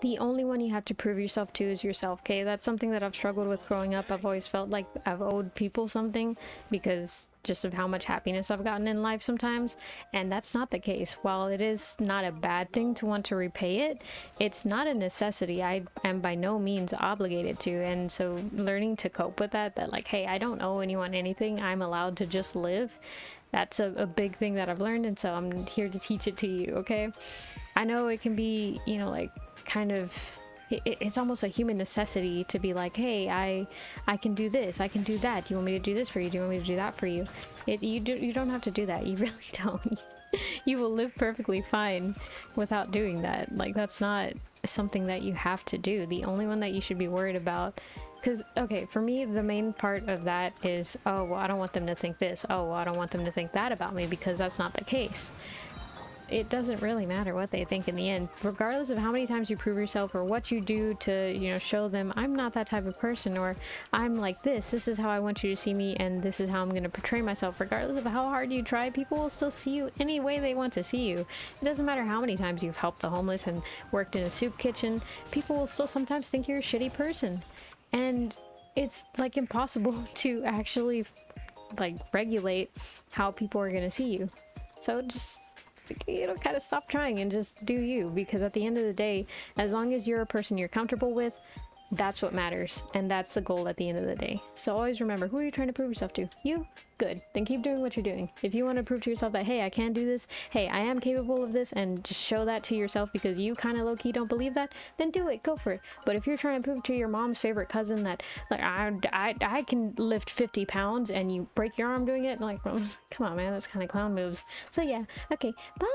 The only one you have to prove yourself to is yourself, okay? That's something that I've struggled with growing up. I've always felt like I've owed people something because just of how much happiness I've gotten in life sometimes, and that's not the case. While it is not a bad thing to want to repay it, it's not a necessity. I am by no means obligated to, and so learning to cope with that like, hey, I don't owe anyone anything. I'm allowed to just live. That's a big thing that I've learned, and so I'm here to teach it to you, okay? I know it can be, you know, like kind of it's almost a human necessity to be like, hey, I can do this, I can do that, do you want me to do this for you, do you want me to do that for you? You don't have to do that. You really don't. You will live perfectly fine without doing that. Like, that's not something that you have to do. The only one that you should be worried about, because okay, for me the main part of that is, oh well, I don't want them to think this, oh well, I don't want them to think that about me, because that's not the case. It doesn't really matter what they think in the end, regardless of how many times you prove yourself or what you do to, you know, show them I'm not that type of person, or I'm like this is how I want you to see me, and this is how I'm going to portray myself. Regardless of how hard you try, people will still see you any way they want to see you. It doesn't matter how many times you've helped the homeless and worked in a soup kitchen, people will still sometimes think you're a shitty person, and it's like impossible to actually like regulate how people are going to see you. So just, you know, kind of stop trying and just do you, because at the end of the day, as long as you're a person you're comfortable with, that's what matters, and that's the goal at the end of the day. So always remember, who are you trying to prove yourself to? You? Good. Then keep doing what you're doing. If you want to prove to yourself that, hey, I can do this, hey, I am capable of this, and just show that to yourself because you kind of low-key don't believe that, then do it. Go for it. But if you're trying to prove to your mom's favorite cousin that, like, I can lift 50 pounds and you break your arm doing it, like, come on, man, that's kind of clown moves. So yeah, okay, bye.